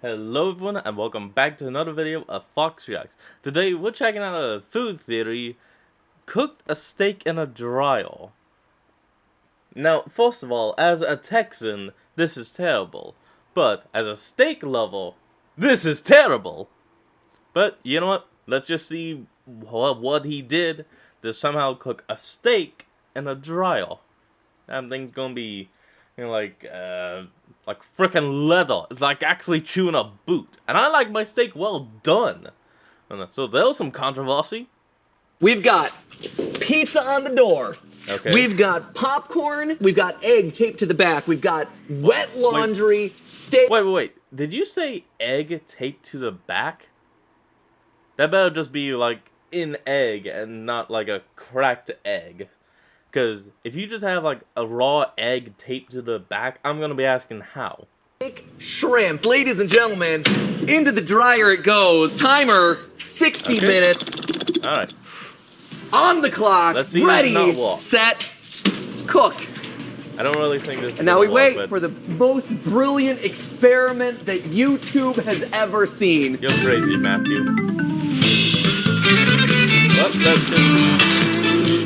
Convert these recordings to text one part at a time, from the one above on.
Hello everyone and welcome back to another video of Fox Reacts. Today we're checking out a food theory, cooked a steak in a dryer. Now, first of all, as a Texan, this is terrible. But as a steak lover, this is terrible. But you know what? Let's just see what he did to somehow cook a steak in a dryer. That thing's gonna be, like frickin' leather. It's like actually chewing a boot. And I like my steak well done. So there was some controversy. We've got pizza on the door. Okay. We've got popcorn. We've got egg taped to the back. We've got wet laundry, steak. Wait. Did you say egg taped to the back? That better just be like in egg and not like a cracked egg. Because if you just have like a raw egg taped to the back, I'm going to be asking how. Shrimp. Ladies and gentlemen, into the dryer it goes. Timer, 60 minutes. Alright. On the clock. Let's see. Ready, set, cook. I don't really think this is. And now we wait but for the most brilliant experiment that YouTube has ever seen. You're crazy, Matthew. Well, that's just...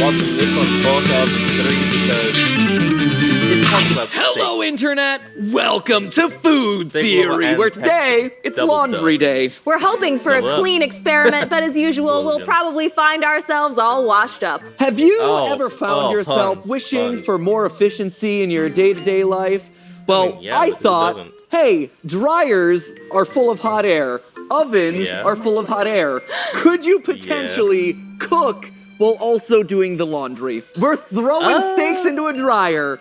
watching this one both out of 3 because it talks about Hello, steak. Internet! Welcome to Food Steak Theory, and where Texas. today it's Double laundry done. day. We're hoping for a Double up. clean experiment, but as usual, we'll Logan. probably find ourselves all washed up. Have you Oh, ever found oh, yourself puns, wishing puns. for more efficiency in your day-to-day life? Well, mean, yeah, I but who thought, doesn't? hey, dryers are full of hot air. Ovens Yeah. are full of hot air. Could you potentially cook while also doing the laundry? We're throwing steaks into a dryer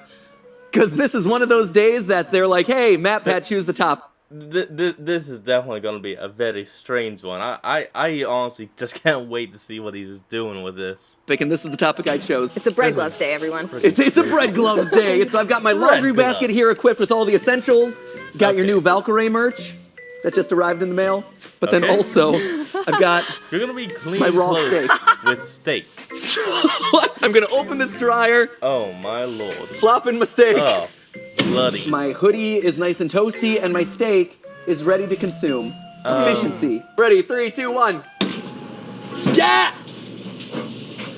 because this is one of those days that they're like, hey, Matt Pat, choose the top. This is definitely going to be a very strange one. I honestly just can't wait to see what he's doing with this. And this is the topic I chose. It's a bread gloves day, everyone. It's a bread gloves day. So I've got my laundry Bread basket gloves. here equipped with all the essentials. Got your Okay. new Valkyrie merch that just arrived in the mail. But then Okay. also, I've got You're going to be clean My raw clothes steak. with steak. I'm gonna open this dryer, Oh my lord. flop in my steak. Oh, bloody. My hoodie is nice and toasty, and my steak is ready to consume. Efficiency. Ready, 3, 2, 1. Yeah!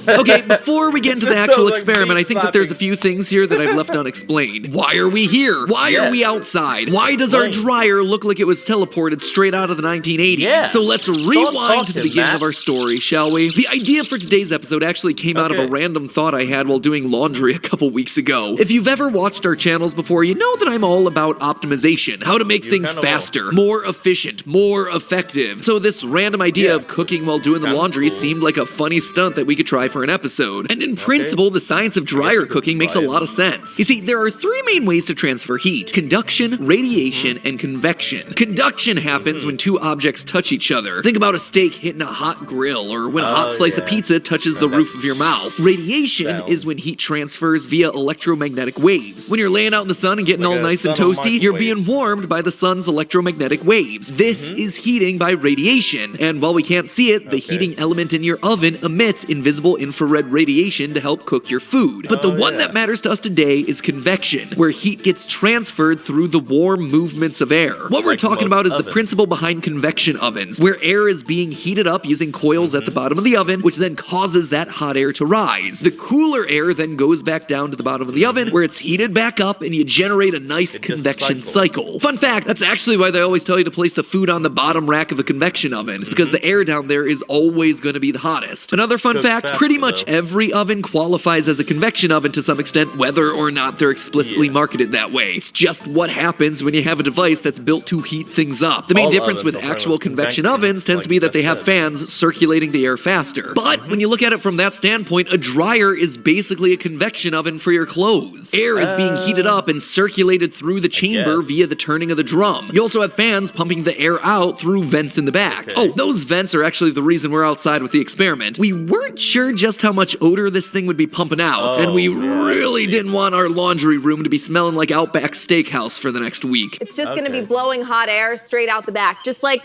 Okay, before we get into the This actual sounds like experiment, meat I think that there's a slapping. few things here that I've left unexplained. Why are we here? Why are Yes. we outside? Why does our Explain. dryer look like it was teleported straight out of the 1980s? Yeah. So let's Stop rewind to the talking, beginning Matt. of our story, shall we? The idea for today's episode actually came out of a Okay. random thought I had while doing laundry a couple weeks ago. If you've ever watched our channels before, you know that I'm all about optimization, how to make You things kinda will. faster, more efficient, more effective. So this random idea Yeah. of cooking while doing the Kinda laundry cool. seemed like a funny stunt that we could try for an episode. And in principle, the science of dryer we could cooking makes a try it. lot of sense. You see, there are 3 main ways to transfer heat: conduction, radiation, Mm-hmm. and convection. Conduction happens when 2 objects touch each other. Think about a steak hitting a hot grill, or when a hot slice of yeah. pizza touches the Okay. roof of your mouth. Radiation Sound. is when heat transfers via electromagnetic waves. When you're laying out in the sun and getting Like all a nice and sun on toasty, you're microwave. being warmed by the sun's electromagnetic waves. This is heating by radiation. And while we can't see it, the Okay. heating element in your oven emits invisible infrared radiation to help cook your food. But the Oh, one yeah. that matters to us today is convection, where heat gets transferred through the warm movements of air. What we're Like talking most about is the ovens. principle behind convection ovens, where air is being heated up using coils at the bottom of the oven, which then causes that hot air to rise. The cooler air then goes back down to the bottom of the oven, where it's heated back up and you generate a nice just convection cycles. cycle. Fun fact, that's actually why they always tell you to place the food on the bottom rack of a convection oven. It's because the air down there is always going to be the hottest. Another fun Cooks fact, faster, pretty much though. every oven qualifies as a convection oven to some extent, whether or not they're explicitly Yeah. marketed that way. It's just what happens when you have a device that's built to heat things up. The main All difference ovens with are actual pretty much convection convection, ovens tends like to be that they you have just said. fans circulating the air faster. But when you look at it from that standpoint, a dryer is basically a convection oven for your clothes. Air is being heated up and circulated through the chamber guess. via the turning of the drum. You also have fans pumping the air out through vents in the back. Okay. Oh, those vents are actually the reason we're outside with the experiment. We weren't sure just how much odor this thing would be pumping out, and we Oh, really geez. didn't want our laundry room to be smelling like Outback Steakhouse for the next week. It's just going to Okay. be blowing hot air straight out the back, just like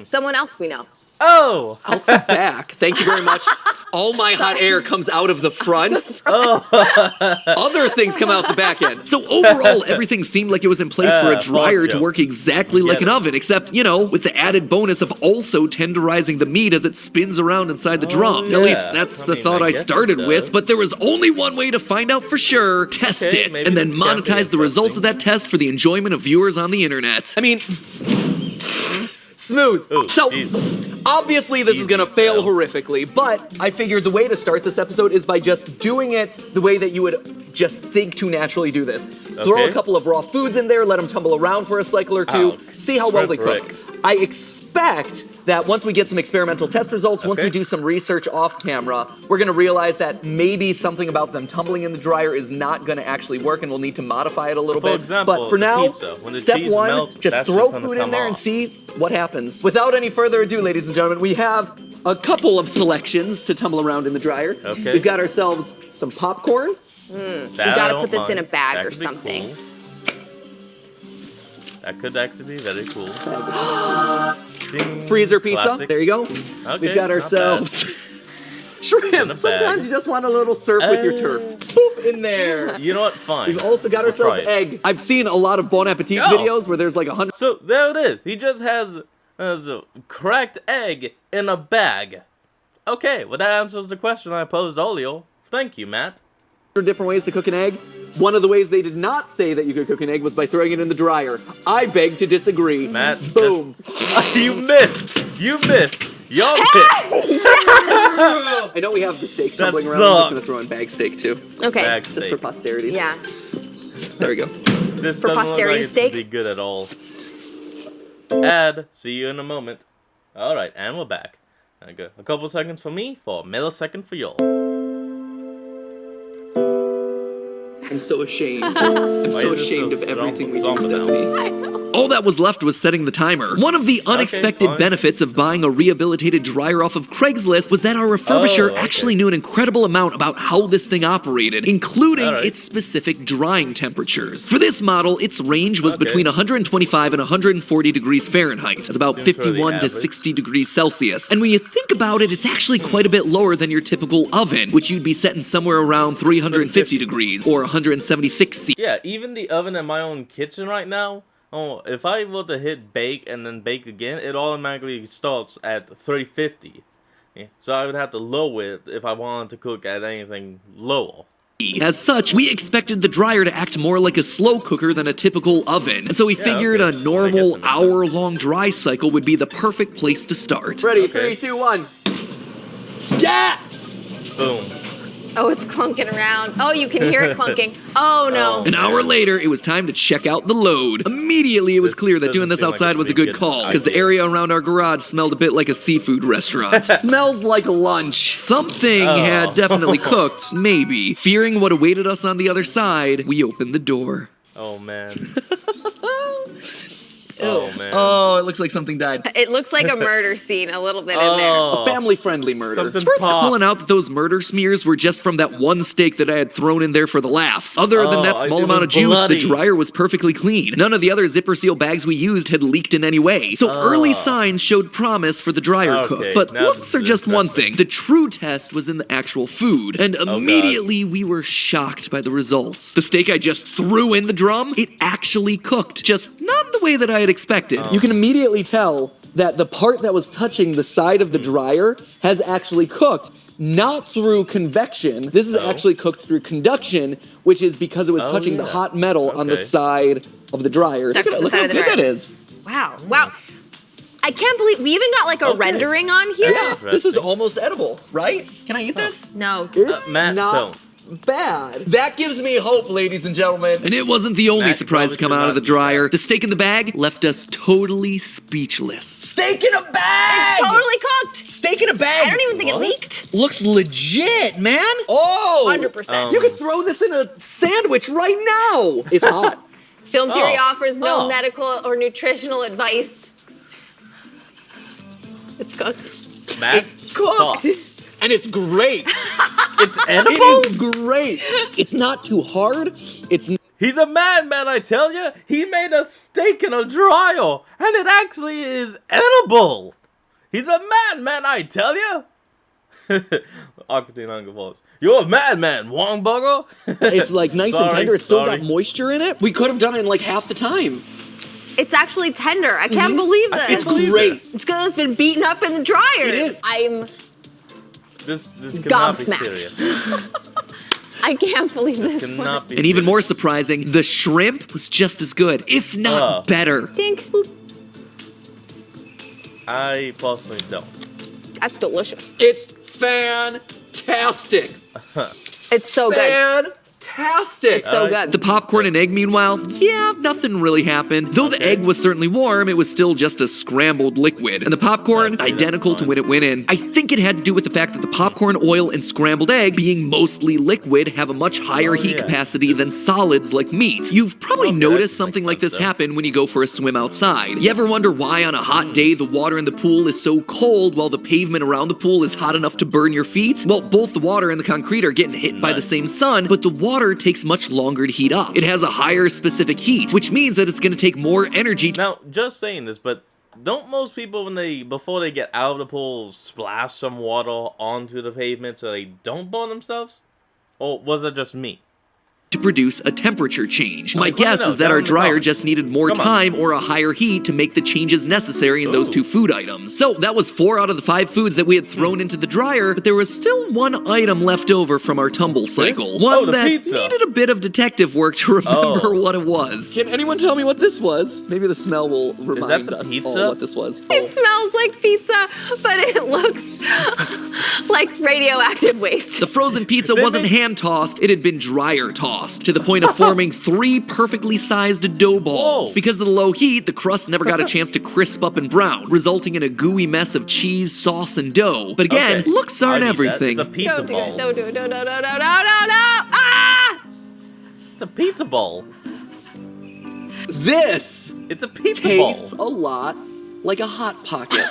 someone else we know. Oh! Out the back. Thank you very much. All my hot air comes out of the front. Oh! Other things come out the back end. So overall, everything seemed like it was in place for a dryer fuck to you. work exactly We like get an it. oven, except, you know, with the added bonus of also tenderizing the meat as it spins around inside the drum. yeah. At least that's I the mean, thought I I guess it started with, does. but there was only one way to find out for sure. Test Okay, it, maybe and then this can be monetize the results of that test for the enjoyment of viewers on the internet. I mean... Smooth. Ooh, So, Jesus. obviously this is Easy gonna fail fail. horrifically, but I figured the way to start this episode is by just doing it the way that you would just think to naturally do this. Throw a Okay. couple of raw foods in there, let them tumble around for a cycle or two, Ow. see how well they Shrimp cook. brick. I expect that once we get some experimental test results, once Okay. we do some research off camera, we're gonna realize that maybe something about them tumbling in the dryer is not gonna actually work and we'll need to modify it a little For bit. example, But for the now, pizza. When the step cheese one, melts, just that's throw just gonna food in come there and off. see what happens. Without any further ado, ladies and gentlemen, we have a couple of selections to tumble around in the dryer. Okay. We've got ourselves some popcorn. That gotta I don't put this in mind. a bag That or could be something. cool. That could actually be very cool. Ding. Freezer pizza. Classic. There you go. Okay, We've got not ourselves shrimp. In a bag. Sometimes you just want a little surf with your turf. Boop in there. You know what? Fine. We've also got We'll ourselves try it. egg. I've seen a lot of Bon Appetit Oh. videos where there's like 100 So there it is. He just has a cracked egg in a bag. Okay, well that answers the question I posed earlier. Thank you, Matt. different ways to cook an egg. One of the ways they did not say that you could cook an egg was by throwing it in the dryer. I beg to disagree. Matt, Boom. You missed. You missed. You're missed. I know we have the steak That tumbling around. I'm just sucked. gonna throw in bag steak too, Okay. Bag just for steak. posterity's. Yeah. There we go. This For doesn't look posterity like steak? it's be good at all. Add. See you in a moment. All right, and we're back. Okay, a couple seconds for me, for a millisecond for y'all. I'm so ashamed. I'm so you just ashamed so of everything we do, somber now? Stephanie. All that was left was setting the timer. One of the unexpected fine. benefits of buying a rehabilitated dryer off of Craigslist was that our refurbisher Oh, okay. actually knew an incredible amount about how this thing operated, including All right. its specific drying temperatures. For this model, its range was Okay. between 125 and 140 degrees Fahrenheit. That's about Seems fairly 51 to average. 60 degrees Celsius. And when you think about it, it's actually quite a bit lower than your typical oven, which you'd be setting somewhere around 350 degrees or 176 C. Yeah, even the oven in my own kitchen right now, oh, if I were to hit bake and then bake again, it automatically starts at 350. Yeah, so I would have to lower it if I wanted to cook at anything lower. As such, we expected the dryer to act more like a slow cooker than a typical oven. And so we figured okay. a I normal guess that makes sense. hour-long dry cycle would be the perfect place to start. Ready, Okay. 3, 2, 1. Yeah! Boom. Oh, it's clunking around. Oh, you can hear it clunking. Oh, no. An hour later, it was time to check out the load. Immediately, it was This clear that doing doesn't this seem like outside it's was a be good good call, because the idea. area around our garage smelled a bit like a seafood restaurant. Smells like lunch. Something Oh. had definitely cooked, maybe. Fearing what awaited us on the other side, we opened the door. Oh, man. Oh, man. Oh, it looks like something died. It looks like a murder scene a little bit in there. Oh. A family-friendly murder. Something It's worth popped. calling out that those murder smears were just from that one steak that I had thrown in there for the laughs. Other than Oh, that it small was amount of juice, bloody. the dryer was perfectly clean. None of the other zipper seal bags we used had leaked in any way. So early signs showed promise for the dryer Okay, cook. But now looks are this is just one interesting. thing. The true test was in the actual food. And God. immediately we were shocked by the results. The steak I just threw in the drum, it actually cooked. Just not the way that I had expected. You can immediately tell that the part that was touching the side of the dryer has actually cooked. Not through convection. This is Oh. actually cooked through conduction, which is because it was Oh, touching the yeah. hot metal on the Okay. side of the dryer. Stuck Look, to the look side how of the good dryer. that is. Wow. Wow. I can't believe we even got like a Okay. rendering on here. Yeah, this is Interesting. almost edible, right? Can I eat this? No. It's Matt, not don't. bad. That gives me hope, ladies and gentlemen. And it wasn't the only Matt, surprise to probably come should out of not the use dryer. that. The steak in the bag left us totally speechless. Steak in a bag! Totally cooked. Steak in a bag! I don't even think What? it leaked. Looks legit, man. Oh! 100%. You could throw this in a sandwich right now. It's hot. Film Theory Oh. offers no Oh. medical or nutritional advice. It's cooked. Matt, It's cooked. stop. And it's great. It's edible? It is great. It's not too hard. It's He's a madman, I tell you. He made a steak in a dryer, and it actually is edible. He's a madman, I tell you. Aquatine Hunger Force. You're a madman, Wongburger. It's like nice and Sorry, tender. It's still sorry. got moisture in it. We could have done it in like half the time. It's actually tender. I can't believe this. It's believe great. this. It's because it's been beaten up in the dryer. It is. I'm This cannot be Gobsmacked. serious. I can't believe this. Cannot be And even serious. more surprising, the shrimp was just as good, if not better. Dink. I personally don't. That's delicious. It's fantastic. It's so good. Fantastic. So good. The popcorn and egg, meanwhile, yeah, nothing really happened. Though the egg was certainly warm, it was still just a scrambled liquid. And the popcorn, Okay, that's identical to fine. when it went in. I think it had to do with the fact that the popcorn, oil, and scrambled egg, being mostly liquid, have a much higher heat yeah. capacity than solids like meat. You've probably Okay, noticed that something makes like this sense, though. happen when you go for a swim outside. You ever wonder why on a hot day the water in the pool is so cold while the pavement around the pool is hot enough to burn your feet? Well, both the water and the concrete are getting hit by the Nice. same sun, but the water takes much longer to heat up. It has a higher specific heat, which means that it's going to take more energy to Now, just saying this, but don't most people before they get out of the pool splash some water onto the pavement so they don't burn themselves? Or was it just me? produce a temperature change. My Let me guess know is that down our in the dryer comments. just needed more Come on. time or a higher heat to make the changes necessary in those Ooh. two food items. So that was 4 out of the 5 foods that we had thrown into the dryer, but there was still one item left over from our tumble cycle. One the that pizza. needed a bit of detective work to remember Oh. what it was. Can anyone tell me what this was? Maybe the smell will remind the us pizza? all what this was. It smells like pizza, but it looks like radioactive waste. The frozen pizza They wasn't make- hand tossed, it had been dryer tossed, to the point of forming 3 perfectly sized dough balls. Whoa. Because of the low heat, the crust never got a chance to crisp up and brown, resulting in a gooey mess of cheese, sauce, and dough. But again, Okay. looks I aren't need that. everything. It's a pizza Don't do ball. it. Don't do it. No, no, no, no, no, no, no. Ah! It's a pizza ball. This It's a pizza tastes ball. a lot like a Hot Pocket.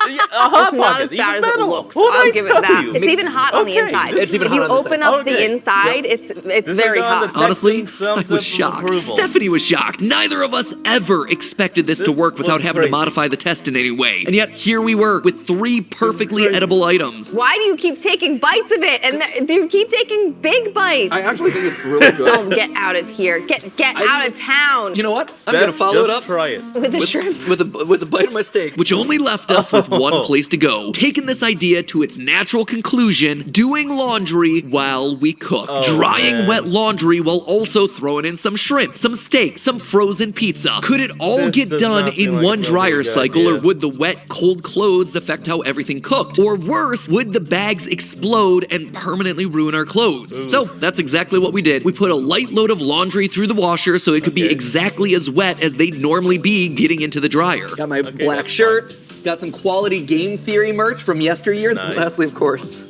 Yeah, a hot It's not pocket, as even bad as it better. looks. What did I'll I give it tell that. you? It's even hot on the Okay, inside. this It's even if hot you on the open inside. up the Okay. inside, it's very hot. Honestly, I Texan was shocked. approval. Stephanie was shocked. Neither of us ever expected this to This work without was having to crazy. modify the test in any way. And yet, here we were with 3 perfectly crazy. edible items. Why do you keep taking bites of it? And you keep taking big bites. I actually think it's really good. Oh, get out of here. Get out of town. You know what? I'm Steph, gonna follow it just up Try it. with the shrimp. with a bite of my steak, which only left us with one place to go. Taking this idea to its natural conclusion, doing laundry while we cook. Oh, Drying man. wet laundry while also throwing in some shrimp, some steak, some frozen pizza. Could it all This get does done not seem in like one a really dryer good cycle, or idea. would the wet, cold clothes affect how everything cooked? Or worse, would the bags explode and permanently ruin our clothes? So that's exactly what we did. We put a light load of laundry through the washer so it could be Okay. exactly as wet as they'd normally be getting into the dryer. Got my Okay, black that's shirt. Got some quality Game Theory merch from yesteryear. Nice. Lastly, of course,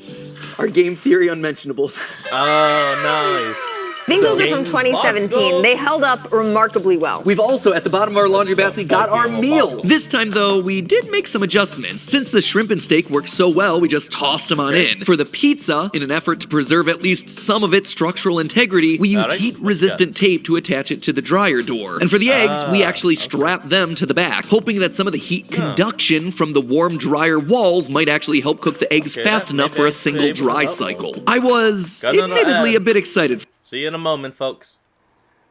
our Game Theory unmentionables. Oh, nice. I think those are from Game 2017. boxes. They held up remarkably well. We've also, at the bottom of our laundry basket, got our Fucking meal. bubble. This time, though, we did make some adjustments. Since the shrimp and steak worked so well, we just tossed them on Okay. in. For the pizza, in an effort to preserve at least some of its structural integrity, we used Alright, heat-resistant tape to attach it to the dryer door. And for the eggs, we actually okay. strapped them to the back, hoping that some of the heat conduction from the warm dryer walls might actually help cook the eggs Okay, fast that enough made for a it single stable. dry Uh-oh. cycle. I was Got another admittedly ad. a bit excited. See you in a moment, folks.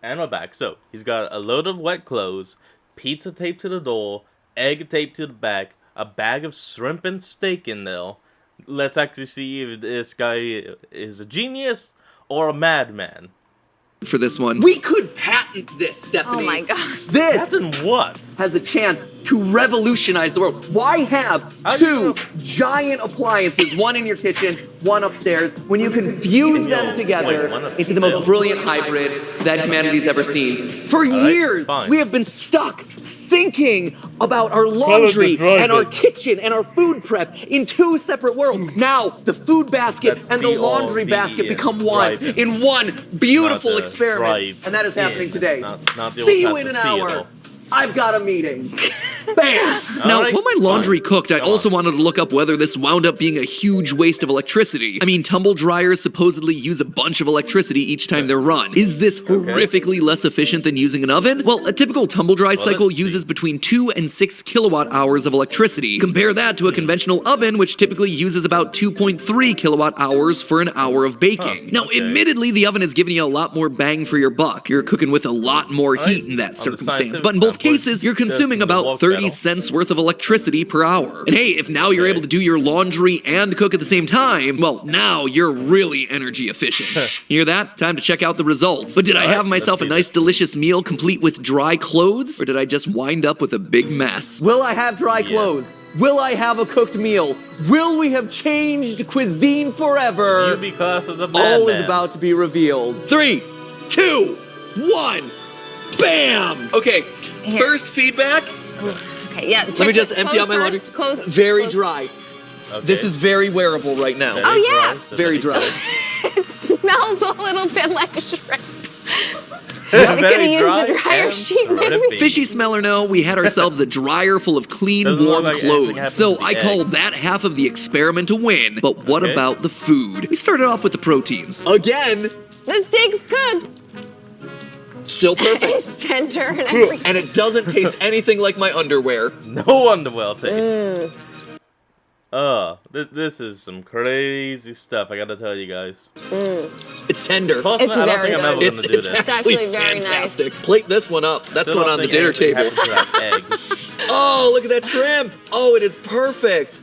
And we're back. So, he's got a load of wet clothes, pizza taped to the door, egg taped to the back, a bag of shrimp and steak in there. Let's actually see if this guy is a genius or a madman. For this one, we could patent this, Oh Stephanie. my god. This That's in what? has a chance to revolutionize the world. Why have How do you 2 giant appliances, one in your kitchen, one upstairs, when you can fuse them Wait, together one upstairs. into the most brilliant hybrid that humanity's ever seen? For years, fine. we have been stuck thinking about our laundry drive and our it. kitchen and our food prep in 2 separate worlds. Now, the food basket That's and the the laundry all basket the become one drive-in. in one beautiful Not the experiment. drive And that is happening in, today. not the See you old in an fashioned hour theater. I've got a meeting. Bam! Now, Alright, while my laundry fine. cooked, I Come also on. wanted to look up whether this wound up being a huge waste of electricity. I mean, tumble dryers supposedly use a bunch of electricity each time they're run. Is this horrifically less efficient than using an oven? Well, a typical tumble dry cycle let's see. uses between 2 and 6 kilowatt hours of electricity. Compare that to a conventional oven, which typically uses about 2.3 kilowatt hours for an hour of baking. Now, okay. admittedly, the oven is giving you a lot more bang for your buck. You're cooking with a lot more heat in that On the circumstance. scientific But in both standpoint, cases, you're just consuming the about walk 30 battle. cents worth of electricity per hour. And hey, if now you're able to do your laundry and cook at the same time, well, now you're really energy efficient. You hear that? Time to check out the results. But did I Alright, have myself a let's see nice, delicious meal complete with dry clothes? Or did I just wind up with a big mess? Will I have dry clothes? Will I have a cooked meal? Will we have changed cuisine forever? You because of the bad All is man. about to be revealed. 3, 2, 1, bam! Okay, Here. first feedback. Okay, yeah. Let me just empty out my laundry. Close. Very close. dry. Okay. This is very wearable right now. Very Oh, yeah. dry, so Very dry. It smells a little bit like shrimp. Very We could've used dry the dryer and sheet, maybe. shrimpy. Fishy smell or no, we had ourselves a dryer full of clean, Doesn't look warm like anything clothes. happened So to the I egg. call that half of the experiment a win. But what Okay. about the food? We started off with the proteins. Again, The steak's good. still perfect. It's tender and everything. And it doesn't taste anything like my underwear. No wonder well taste. This is some crazy stuff, I gotta tell you guys. It's tender. Personally, It's I don't very think I'm ever good. gonna do It's this. actually actually very nice. fantastic. Plate this one up. That's Still going don't on the think dinner anything table. happened to that egg. Oh, look at that shrimp. Oh, it is perfect.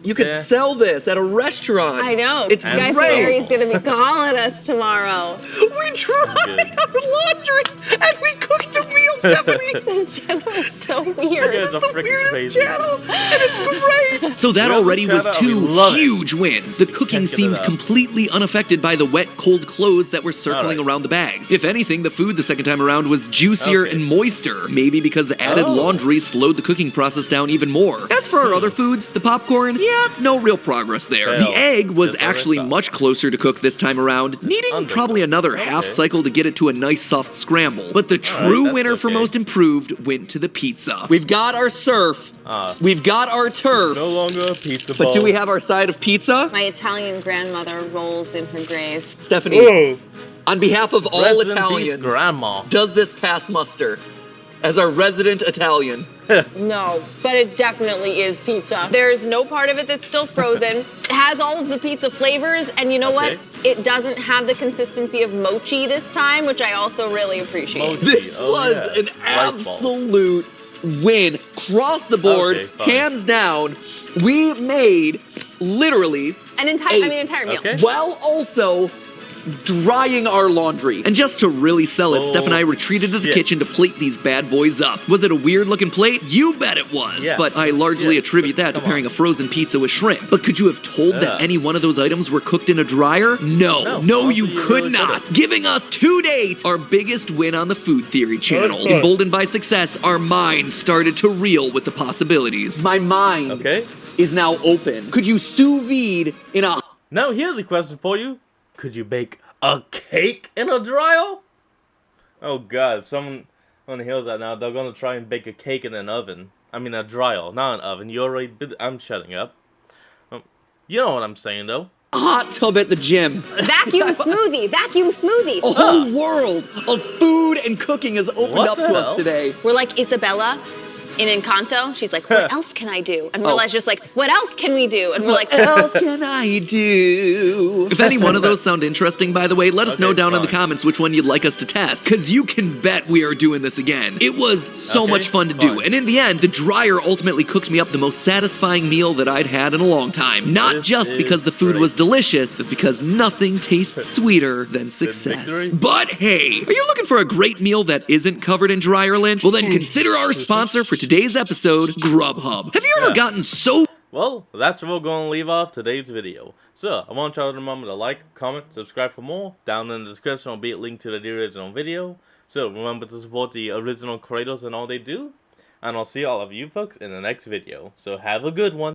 You could Yeah. sell this at a restaurant. I know. It's And Guy great. Fieri's gonna be calling us tomorrow. We tried Good. our laundry and we cooked a meal, Stephanie. This channel is so You weird. guys are the freaking weirdest crazy. channel, and it's great. So that We love already the was channel, we 2 love it. huge wins. The cooking Can't get it seemed up. completely unaffected by the wet, cold clothes that were circling Alright. around the bags. If anything, the food the second time around was juicier Okay. and moister. Maybe because the added Oh. laundry slowed the cooking process down even more. As for our other foods, the popcorn, yeah, no real progress there. Hell, The egg was just what I actually thought. much closer to cook this time around, needing Under. probably another half Okay. cycle to get it to a nice soft scramble. But the true that's winner for okay. most improved went to the pizza. We've got our surf. Ah. We've got our turf. No longer a pizza But bowl. do we have our side of pizza? My Italian grandmother rolls in her grave. Stephanie, Whoa. on behalf of all Rest in peace, Italians, Grandma. does this pass muster? As our resident Italian. No, but it definitely is pizza. There's no part of it that's still frozen. It has all of the pizza flavors, and you know Okay. what? It doesn't have the consistency of mochi this time, which I also really appreciate. Mochi. This Oh, was yeah. an Light bulb. absolute win. Across the board, Okay, fine. hands down. We made literally An entire meal. Okay. while also drying our laundry. And just to really sell it, Steph and I retreated to the shit. kitchen to plate these bad boys up. Was it a weird looking plate? You bet it was. Yeah. But I largely Yeah, attribute but that to come pairing on. a frozen pizza with shrimp. But could you have told that Yeah. any one of those items were cooked in a dryer? No, No, you honestly, you could really not. couldn't. Giving us to date our biggest win on the Food Theory channel. Emboldened by success, our minds started to reel with the possibilities. My mind Okay. is now open. Could you sous vide in a Now here's a question for you. Could you bake a cake in a dryer? Oh god, if someone hears that now, they're gonna try and bake a cake in an oven. I mean a dryer, not an oven. You already did. I'm shutting up. You know what I'm saying though. hot tub at the gym? Vacuum smoothie. Vacuum smoothie. A whole world of food and cooking has opened What up the to us hell? today. We're like Isabella in Encanto. She's like, what else can I do? And Willa's just like, what else can we do? And we're like, What else can I do? If any one of those sound interesting, by the way, let us know Okay, down in the fine. comments which one you'd like us to test, because you can bet we are doing this again. It was so Okay, much fun to do, fine. and in the end, the dryer ultimately cooked me up the most satisfying meal that I'd had in a long time. Not This just is because the food great. was delicious, but because nothing tastes sweeter than success. victory? But hey, are you looking for a great meal that isn't covered in Dreyerland? Well then consider our sponsor for today's episode, Grubhub. Have you ever Yeah. gotten so Well, that's where we're going to leave off today's video. So, I want y'all to remember to like, comment, subscribe for more. Down in the description will be a link to the original video. So, remember to support the original creators and all they do. And I'll see all of you folks in the next video. So, have a good one.